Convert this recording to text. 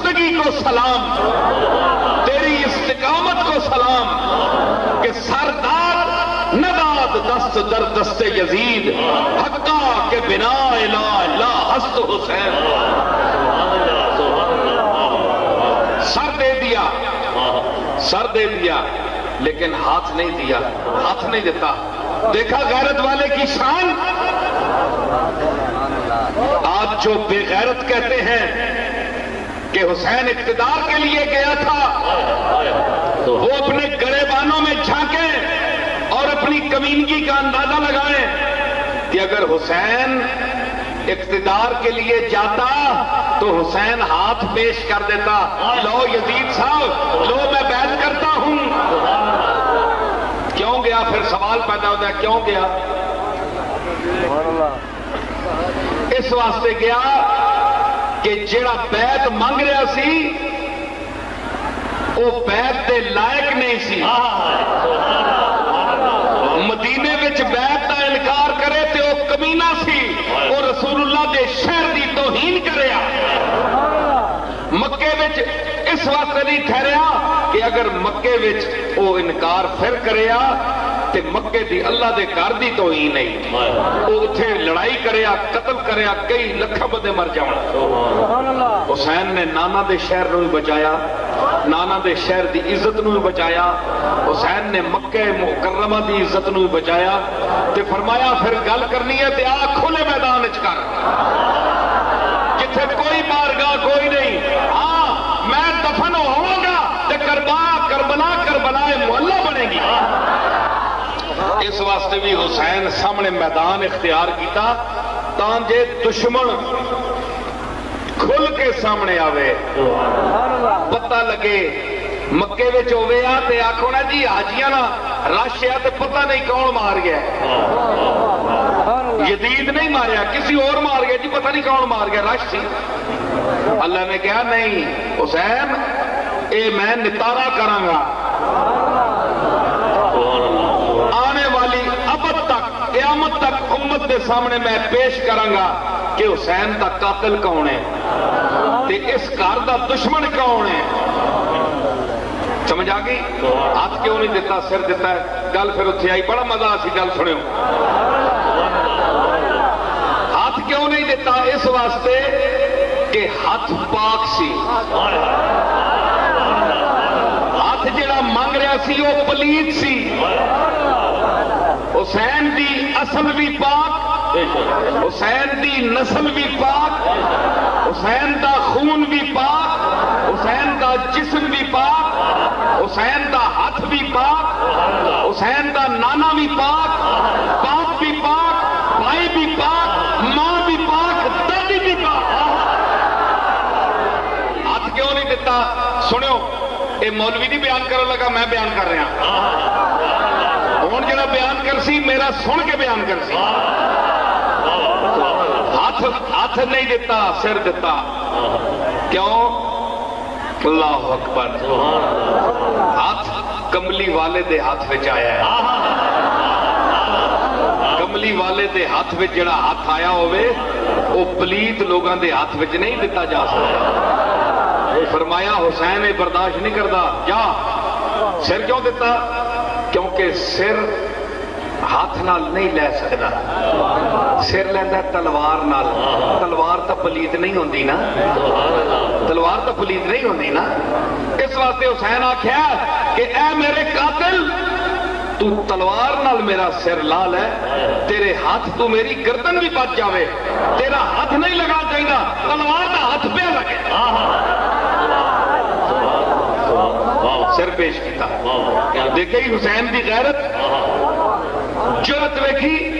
درستگی کو سلام، تیری استقامت کو سلام کہ سردار نداد دست در دست یزید، حقا کے بنا الہ الا ہست حسین۔ سر دے دیا لیکن ہاتھ نہیں دیا، ہاتھ نہیں دیتا۔ دیکھا غیرت والے کی شان؟ آج جو بے غیرت کہتے ہیں کہ حسین اقتدار کے لیے گیا تھا، وہ اپنے گریبانوں میں جھانکیں اور اپنی کمینگی کا اندازہ لگائیں کہ اگر حسین اقتدار کے لیے جاتا تو حسین ہاتھ پیش کر دیتا، لو یزید صاحب لو میں بیعت کرتا ہوں۔ کیوں گیا؟ پھر سوال پیدا ہوتا ہے کیوں گیا؟ اس واسطے گیا کہ جڑا بیعت مانگ رہا سی وہ بیعت دے لائق نہیں سی۔ مدینے وچ بیعت دا انکار کرے تے وہ کمینہ سی، وہ رسول اللہ دے شہر دی توہین کریا۔ مکے وچ اس واسطے نہیں ٹھہریا کہ اگر مکے وچ وہ انکار پھر کریا تے مکے دی اللہ دے گھر دی توہین نہیں، وہ اتھے لڑائی کریا، قتل کریا، کئی لکھاں بندے مر جاون۔ حسین نے نانا دے شہر نو بچایا، نانا دے شہر دی عزت نو بچایا، حسین نے مکہ مکرمہ دی عزت نو بچایا تے فرمایا پھر گل کرنی ہے تے آ کھلے میدان وچ کر، جتھے کوئی بارگاہ کوئی نہیں۔ ہاں میں دفن ہوں گا تے کربلا محلہ بنے گی۔ اس واسطے بھی حسین سامنے میدان اختیار کیتا تاکہ دشمن کھل کے سامنے آوے، پتہ لگے۔ مکے وچ ہوے آ تے آکھو نا جی حاجیاں نا رش ہے تے پتہ نہیں کون مار گیا، یزید نہیں ماریا کسی اور مار گیا جی، پتہ نہیں کون مار گیا، رش سی۔ اللہ نے کہا نہیں حسین اے میں نتارا کراں گا، آنے والی ابد تک قیامت تک امت دے سامنے میں پیش کراں گا کہ حسین دا قاتل کون ہے تے اس گھر دا دشمن کون ہے۔ سمجھ آ گئی؟ ہاتھ کیوں نہیں دیتا، سر دیتا ہے۔ گل پھر اتھے آئی، بڑا مزہ سی، گل سنو۔ ہاتھ کیوں نہیں دیتا؟ اس واسطے کہ ہاتھ پاک سی، ہاتھ جڑا مانگ رہا سی وہ پلیت سی۔ حسین دی اصل بھی پاک، حسین دی نسل بھی پاک، حسین دا خون بھی پاک، حسین دا جسم بھی پاک، حسین دا ہاتھ بھی پاک، حسین دا نانا بھی پاک، باپ بھی پاک، بھائی بھی پاک، ماں بھی پاک، دادی بھی پاک۔ ہاتھ کیوں نہیں دیتا؟ سنو، یہ مولوی نہیں بیان کرنے لگا، میں بیان کر رہا ہوں جڑا بیان کر سی میرا سن کے بیان کر سی۔ ہاتھ نہیں دیتا، سر دیتا۔ کیوں؟ اللہ اکبر۔ ہاتھ کملی والے دے ہاتھ وچ آیا ہے، کملی والے دے ہاتھ وچ جڑا ہاتھ آیا ہوئے وہ پلیت لوگاں دے ہاتھ وچ نہیں دیتا جا سکتا۔ فرمایا حسین برداشت نہیں کرتا، جا۔ سر کیوں دیتا؟ کیونکہ سر ہاتھ نال نہیں لے سکتا، سر لینا تلوار نال، تلوار تو پلیت نہیں ہوندی نا، تلوار تو پلیت نہیں ہوندی نا۔ اس واسطے حسین آکھیا کہ اے میرے قاتل تو تلوار نال میرا سر لا لے، تیرے ہاتھ تو میری گردن بھی بچ جاوے، تیرا ہاتھ نہیں لگا چاہیے، تلوار دا ہاتھ پہ لگے۔ سر پیش کیتا، دیکھے حسین دی غیرت، جرت ویکھی۔